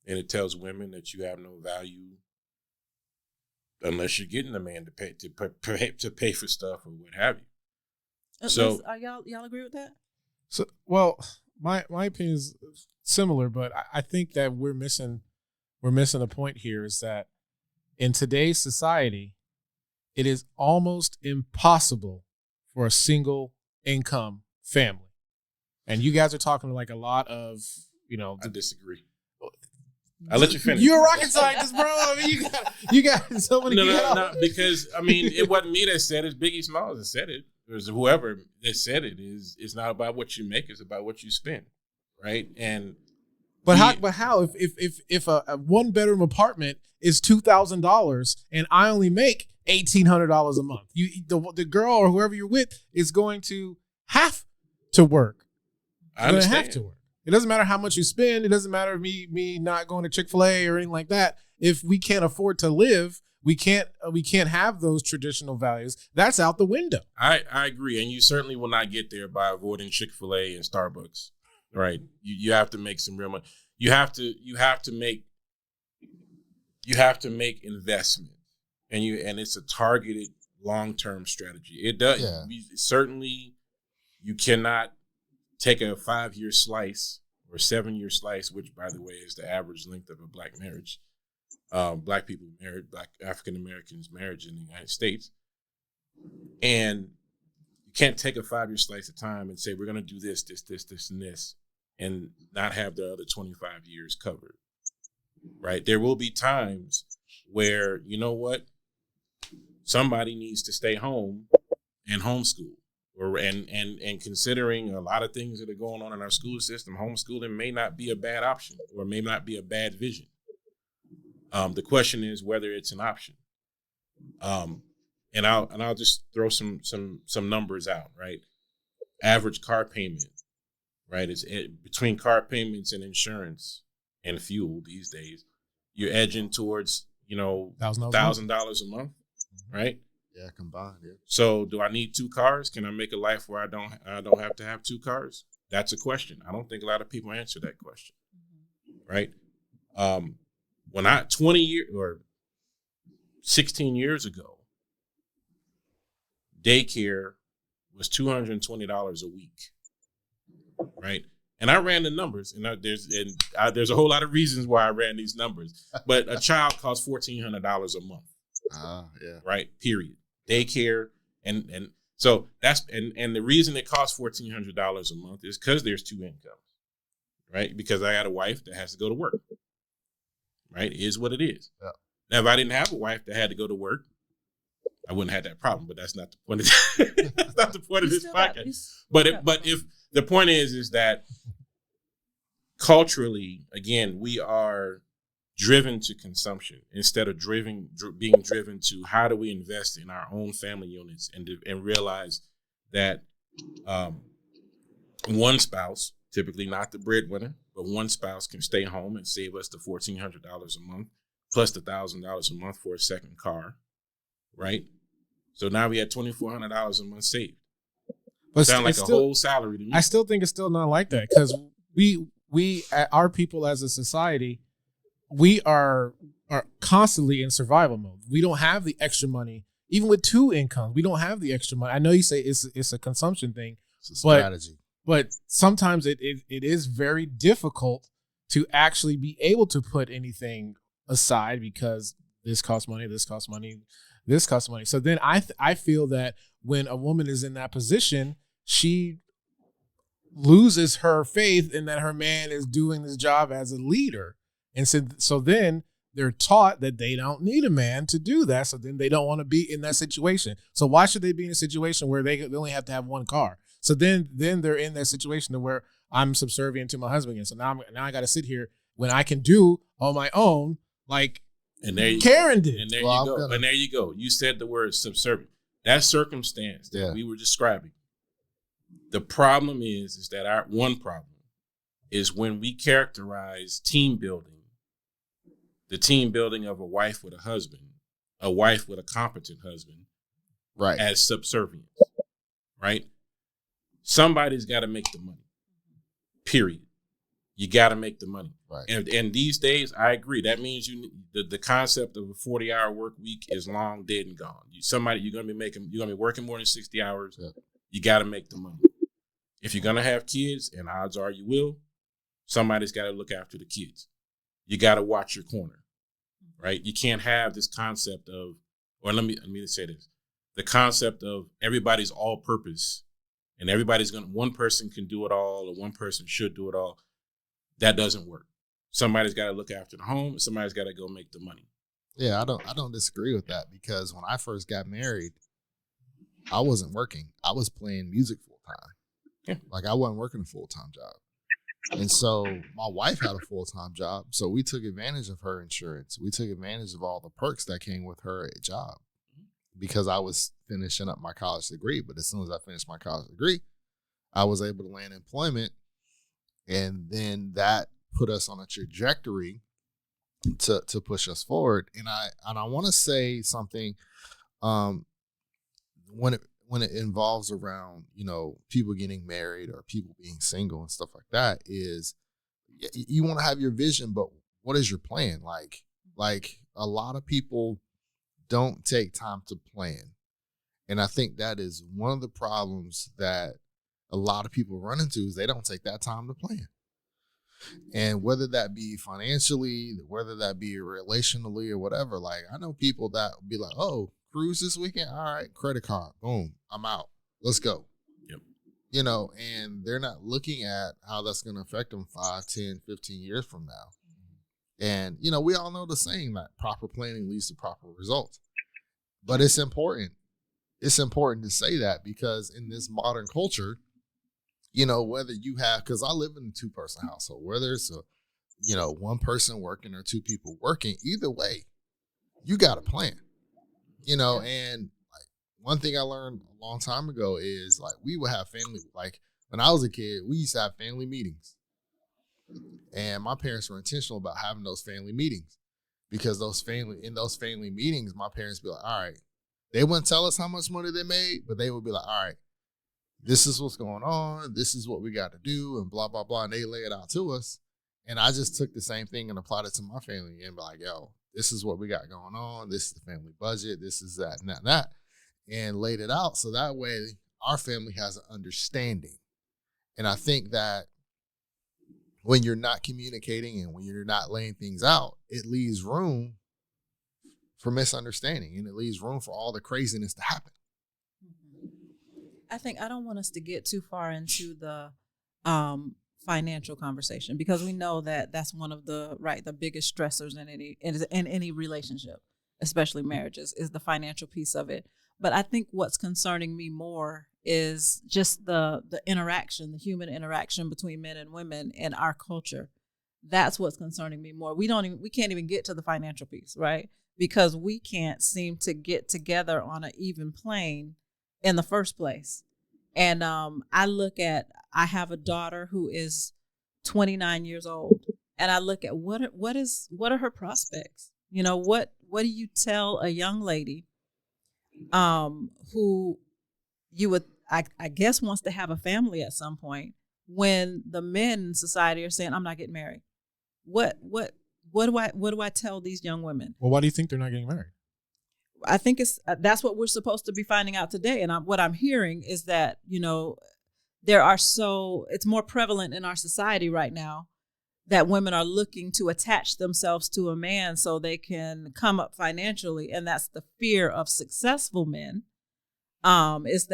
and it tells women that you have no value unless you're getting a man to pay for stuff or what have you. So, y'all agree with that? So, well, my opinion is similar, but I think that we're missing a point here. Is that in today's society, it is almost impossible for a single income family, and you guys are talking like a lot of I disagree. I'll let you finish. You're a rocket scientist, bro. I mean, you got so many. No, because it wasn't me that said it. Biggie Smalls that said it. It was whoever that said it. It's not about what you make; it's about what you spend, right? And how? If a 1-bedroom apartment is $2,000 and I only make $1,800 a month, the girl or whoever you're with is going to have to work. I understand. Have to work. It doesn't matter how much you spend. It doesn't matter me not going to Chick-fil-A or anything like that. If we can't afford to live, we can't have those traditional values. That's out the window. I agree, and you certainly will not get there by avoiding Chick-fil-A and Starbucks, right? You have to make some real money. You have to make investment, and it's a targeted long-term strategy. It does. Yeah. Certainly, you cannot take a 5-year slice or 7-year slice, which, by the way, is the average length of a black marriage, Black people married, Black African Americans marriage in the United States. And you can't take a 5-year slice of time and say, we're going to do this, and this, and not have the other 25 years covered, right? There will be times where, you know what, somebody needs to stay home and homeschool. And considering a lot of things that are going on in our school system, homeschooling may not be a bad option or may not be a bad vision. The question is whether it's an option. And I'll just throw some numbers out, right? Average car payment, right? Between car payments and insurance and fuel these days, you're edging towards, $1,000 a month, right? Yeah, combined. Yeah. So, do I need 2 cars? Can I make a life where I don't have to have 2 cars? That's a question. I don't think a lot of people answer that question, right? When 20 years or 16 years ago, daycare was $220 a week, right? And I ran the numbers, and there's a whole lot of reasons why I ran these numbers. But a child costs $1,400 a month, yeah, right? Period. Daycare, and so that's and the reason it costs $1,400 a month is because there's 2 incomes, right? Because I got a wife that has to go to work, right? It is what it is. Yeah. Now, if I didn't have a wife that had to go to work, I wouldn't have that problem. But that's not the point of that's not the point of this podcast. But if the point is that culturally, again, we are driven to consumption instead of being driven to how do we invest in our own family units and realize that one spouse, typically not the breadwinner, but one spouse can stay home and save us the $1,400 a month plus the $1,000 a month for a second car, right? So now we had $2,400 a month saved. But sound like a whole salary to me. I still think it's still not like that because we our people as a society, we are constantly in survival mode. We don't have the extra money, even with 2 incomes. We don't have the extra money. I know you say it's a consumption thing, it's a strategy. But sometimes it is very difficult to actually be able to put anything aside because this costs money, this costs money, this costs money. So then I feel that when a woman is in that position, she loses her faith in that her man is doing this job as a leader. And so then they're taught that they don't need a man to do that. So then they don't want to be in that situation. So why should they be in a situation where they only have to have 1 car? So then they're in that situation where I'm subservient to my husband. And so now I got to sit here when I can do on my own, like Karen did. And there you go. And there you go. You said the word subservient. That circumstance that we were describing. The problem is that our one problem is when we characterize team building, the team building of a wife with a husband, a wife with a competent husband, right, as subservience, right? Somebody's got to make the money, period. You got to make the money. Right. And these days, I agree. That means the concept of a 40-hour work week is long dead and gone. You're going to be working more than 60 hours. Yeah. You got to make the money. If you're going to have kids, and odds are you will, somebody's got to look after the kids. You got to watch your corner, right? You can't have this concept of, or let me say this, the concept of everybody's all purpose and one person can do it all or one person should do it all. That doesn't work. Somebody's got to look after the home and somebody's got to go make the money. Yeah, I don't disagree with that because when I first got married, I wasn't working. I was playing music full time. Yeah. Like I wasn't working a full-time job. And so my wife had a full-time job. So we took advantage of her insurance. We took advantage of all the perks that came with her job because I was finishing up my college degree. But as soon as I finished my college degree, I was able to land employment. And then that put us on a trajectory to push us forward. And I want to say something when it involves around, people getting married or people being single and stuff like that is you want to have your vision, but what is your plan? Like a lot of people don't take time to plan. And I think that is one of the problems that a lot of people run into is they don't take that time to plan. And whether that be financially, whether that be relationally or whatever, like I know people that will be like, oh, cruise this weekend? All right, credit card, boom, I'm out. Let's go. Yep. You know, and they're not looking at how that's going to affect them 5, 10, 15 years from now. And, you know, we all know the saying that proper planning leads to proper results. But it's important. It's important to say that because in this modern culture, you know, whether you have, because I live in a 2-person household, whether it's a, you know, 1 person working or 2 people working, either way, you got a plan, you know, and like one thing I learned a long time ago is like we would have family, like when I was a kid, we used to have family meetings. And my parents were intentional about having those family meetings because in those family meetings, my parents be like, all right, they wouldn't tell us how much money they made, but they would be like, all right, this is what's going on. This is what we got to do and blah, blah, blah. And they lay it out to us. And I just took the same thing and applied it to my family and be like, yo, this is what we got going on. This is the family budget. This is that and that and that. And laid it out. So that way our family has an understanding. And I think that when you're not communicating and when you're not laying things out, it leaves room for misunderstanding and it leaves room for all the craziness to happen. I think I don't want us to get too far into the financial conversation because we know that that's one of the biggest stressors in any relationship, especially marriages, is the financial piece of it. But I think what's concerning me more is just the interaction, the human interaction between men and women in our culture. That's what's concerning me more. We can't even get to the financial piece, right? Because we can't seem to get together on an even plane in the first place. And I have a daughter who is 29 years old, and I look at what are her prospects? You know, what do you tell a young lady who you would I guess wants to have a family at some point when the men in society are saying, I'm not getting married? What do I tell these young women? Well, why do you think they're not getting married? I think that's what we're supposed to be finding out today. And what I'm hearing is that, you know, it's more prevalent in our society right now that women are looking to attach themselves to a man so they can come up financially. And that's the fear of successful men, is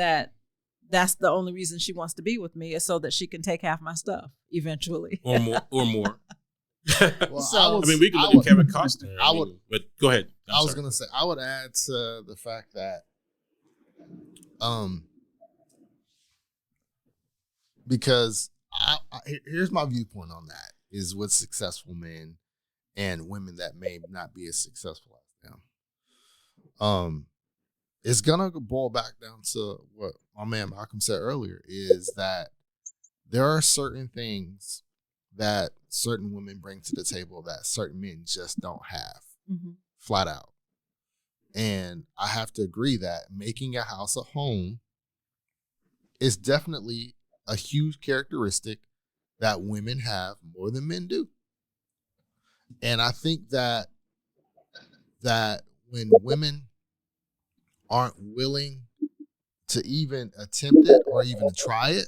that's the only reason she wants to be with me is so that she can take half my stuff eventually. Or more. Well, we could look at Kevin Costner. But go ahead. I was going to say, I would add to the fact that, because here's my viewpoint on that is with successful men and women that may not be as successful as them. It's going to boil back down to what my man Malcolm said earlier is that there are certain things that certain women bring to the table that certain men just don't have, flat out. And I have to agree that making a house a home is definitely a huge characteristic that women have more than men do. And I think that when women aren't willing to even attempt it or even to try it,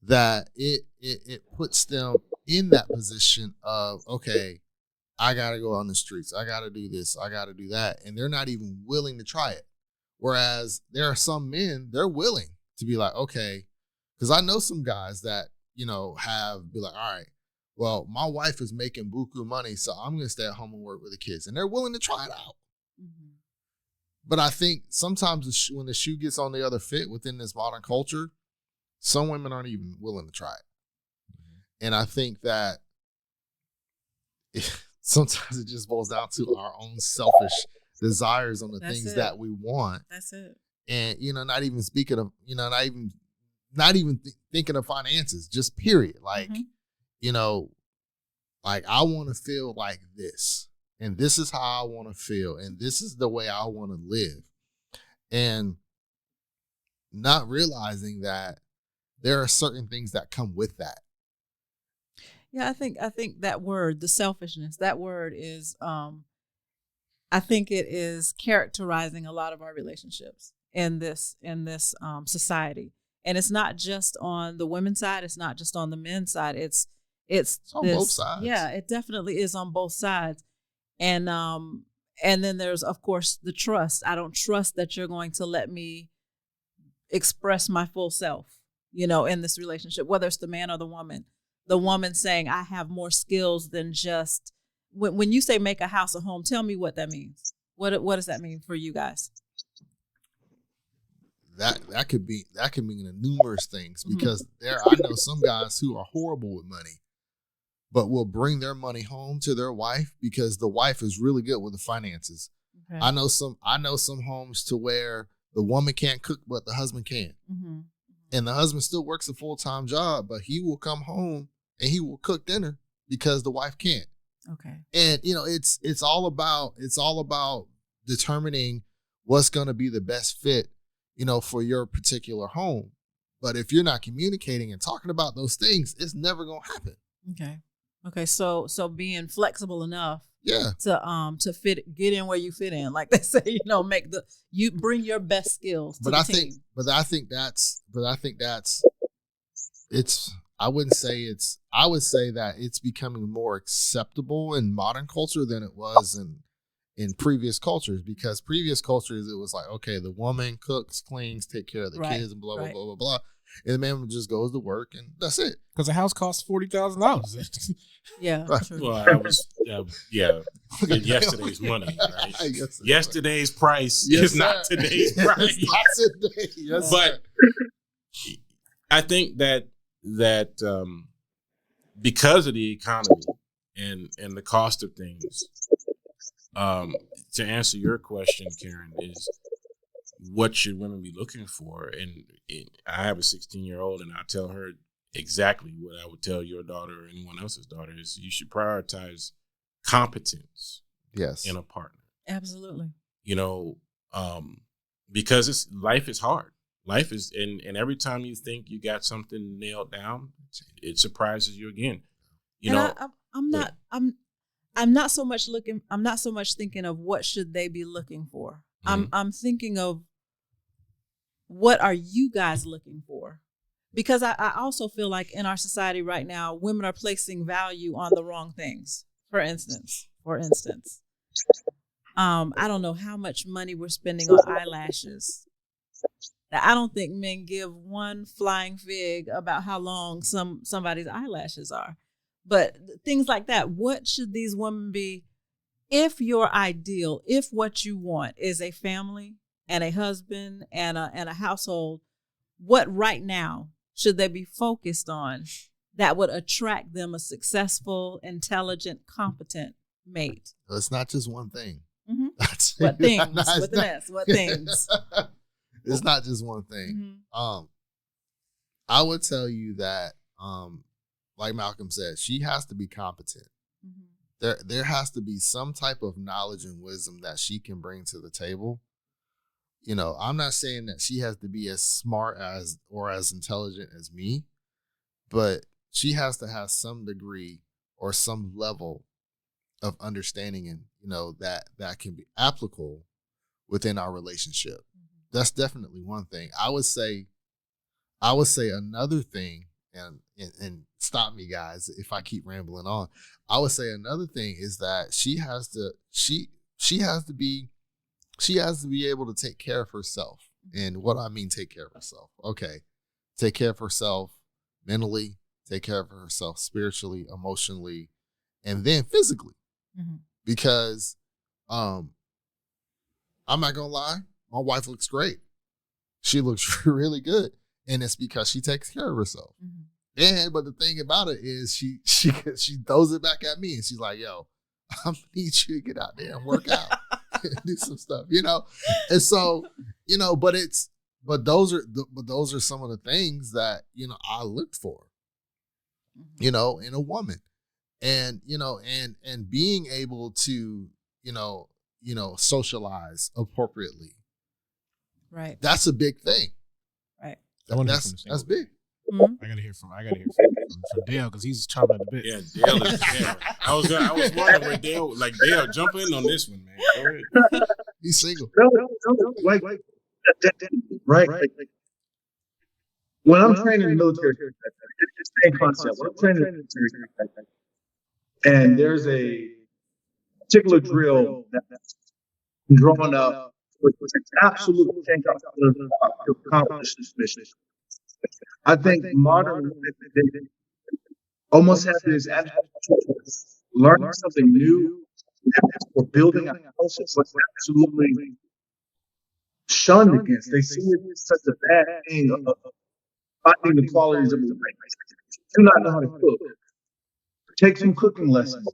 that it puts them in that position of, okay, I got to go on the streets. I got to do this. I got to do that. And they're not even willing to try it. Whereas there are some men, they're willing to be like, okay, because I know some guys that, you know, be like, all right, well, my wife is making buku money, so I'm going to stay at home and work with the kids. And they're willing to try it out. Mm-hmm. But I think sometimes when the shoe gets on the other foot within this modern culture, some women aren't even willing to try it. Mm-hmm. And I think that sometimes it just boils down to our own selfish desires on the things that we want. That's it. And, you know, not even speaking of, you know, not even thinking of finances, just period. Like, you know, like I want to feel like this, and this is how I want to feel, and this is the way I want to live. And not realizing that there are certain things that come with that. Yeah, I think that word, the selfishness, that word is, I think it is characterizing a lot of our relationships in this society. And it's not just on the women's side. It's not just on the men's side. It's It's on both sides. Yeah, it definitely is on both sides. And then there's, of course, the trust. I don't trust that you're going to let me express my full self, in this relationship, whether it's the man or the woman. The woman saying, I have more skills than just, when you say make a house a home, tell me what that means. What does that mean for you guys? That could mean numerous things, because I know some guys who are horrible with money, but will bring their money home to their wife because the wife is really good with the finances. Okay. I know some homes to where the woman can't cook, but the husband can. Mm-hmm. And the husband still works a full-time job, but he will come home and he will cook dinner because the wife can't. Okay. And it's all about determining what's going to be the best fit, for your particular home. But if you're not communicating and talking about those things, it's never going to happen. Okay. So being flexible enough, yeah, to get in where you fit in, like they say, you bring your best skills to the team. I would say that it's becoming more acceptable in modern culture than it was in previous cultures, because previous cultures, it was like, okay, the woman cooks, cleans, take care of the kids, and blah, blah, blah, blah, blah. And the man just goes to work, and that's it. Because a house costs $40,000. Yeah. True. Well, I was, yesterday's money, right? Yesterday's price is not today's price. Yes, but I think that because of the economy and the cost of things, to answer your question, Karen, is what should women be looking for? And I have a 16-year-old, and I tell her exactly what I would tell your daughter or anyone else's daughter is you should prioritize competence. Yes. In a partner. Absolutely. Because life is hard. Life is, and every time you think you got something nailed down, it surprises you again. I'm not so much thinking of what should they be looking for. Mm-hmm. I'm thinking of what are you guys looking for? Because I also feel like in our society right now, women are placing value on the wrong things. For instance, I don't know how much money we're spending on eyelashes. Now, I don't think men give one flying fig about how long somebody's eyelashes are. But things like that, what should these women be? If your ideal, if what you want is a family and a husband and a household, what right now should they be focused on that would attract them a successful, intelligent, competent mate? Well, it's not just one thing. Mm-hmm. What things? What things? It's not just one thing. Mm-hmm. I would tell you that, like Malcolm said, she has to be competent. Mm-hmm. There has to be some type of knowledge and wisdom that she can bring to the table. I'm not saying that she has to be as smart as or as intelligent as me, but she has to have some degree or some level of understanding and, that can be applicable within our relationship. Mm-hmm. That's definitely one thing. I would say another thing, and stop me, guys, if I keep rambling on. I would say another thing is that she has to be able to take care of herself. And what I mean, take care of herself. Okay. Take care of herself mentally, take care of herself spiritually, emotionally, and then physically. Mm-hmm. Because I'm not gonna lie, my wife looks great. She looks really good. And it's because she takes care of herself. Mm-hmm. But the thing about it is she throws it back at me, and she's like, yo, I need you to get out there and work out. Do some stuff, and so, but those are some of the things that, I looked for, in a woman, and, and being able to, socialize appropriately. Right. That's a big thing. Right. That's big. Mm-hmm. I gotta hear from Dale, because he's chomping at the bit. Yeah, Dale is. Yeah. I was wondering where Dale, jump in on this one, man. Go ahead. He's single. No, wait. Right. when I'm training in the military, it's the same concept. When I'm training in the military, and there's a particular drill that's drawn up with an absolute intent to accomplish this mission. I think modern women almost have this attitude towards learning something new or building a house is what's absolutely shunned against. They see it as such a bad thing of finding the qualities of a woman. Do not know how to cook. Take some cooking lessons.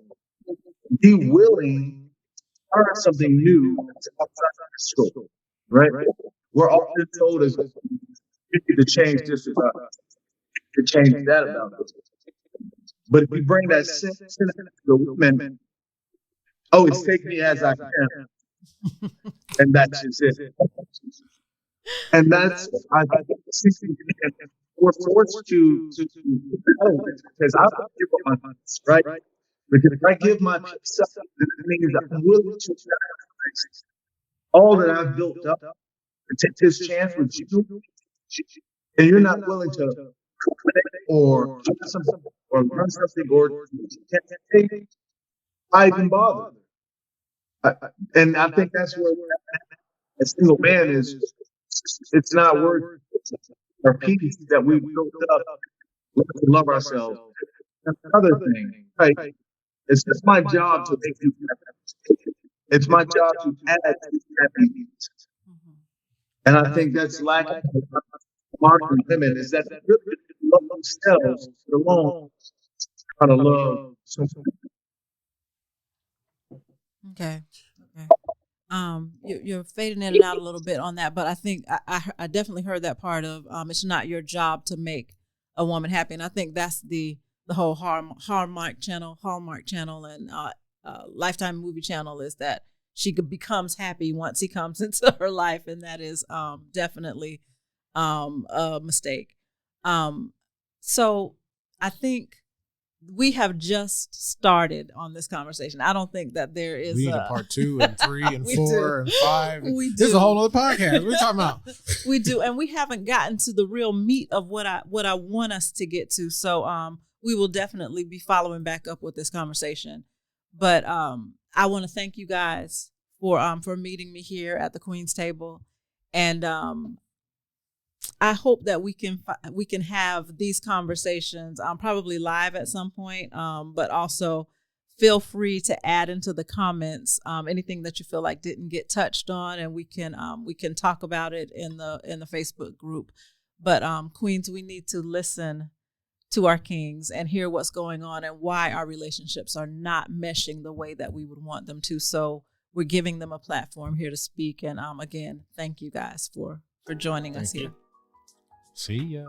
Be willing to learn something new outside of the scope. Right? We're often told as you need to change this about us, to change that about us. But if you bring that sentiment to the women, oh, it's take me as I am. And that's just it. And that's, I think, we're forced to battle this because I don't give up my peace, right? Because if I give my peace up, it means I'm willing to sacrifice all that I've built up to take this chance with you, and you're not willing to or do something or learn something or can't take, why even bother? And I think that's where a single man is. It's not worth our peace that we built up. We have to love ourselves. That's another thing, right? It's just my job to make you happy. It's my job to add to happiness. And I think that's lacking modern women is that they really love themselves alone. How to love something. Okay. You're fading in and out a little bit on that, but I think I definitely heard that part of it's not your job to make a woman happy, and I think that's the whole Hallmark channel, and Lifetime movie channel is that she becomes happy once he comes into her life, and that is definitely a mistake. So I think we have just started on this conversation. I don't think that there is. We need a part 2 and 3 and 4 and 5. We do. This is a whole other podcast. We're talking about. We do, and we haven't gotten to the real meat of what I want us to get to. So we will definitely be following back up with this conversation. But I want to thank you guys for meeting me here at the Queen's Table, and I hope that we can have these conversations probably live at some point, but also feel free to add into the comments anything that you feel like didn't get touched on, and we can talk about it in the Facebook group. But Queens, we need to listen to our kings and hear what's going on and why our relationships are not meshing the way that we would want them to. So we're giving them a platform here to speak. And again, thank you guys for joining us here. See ya.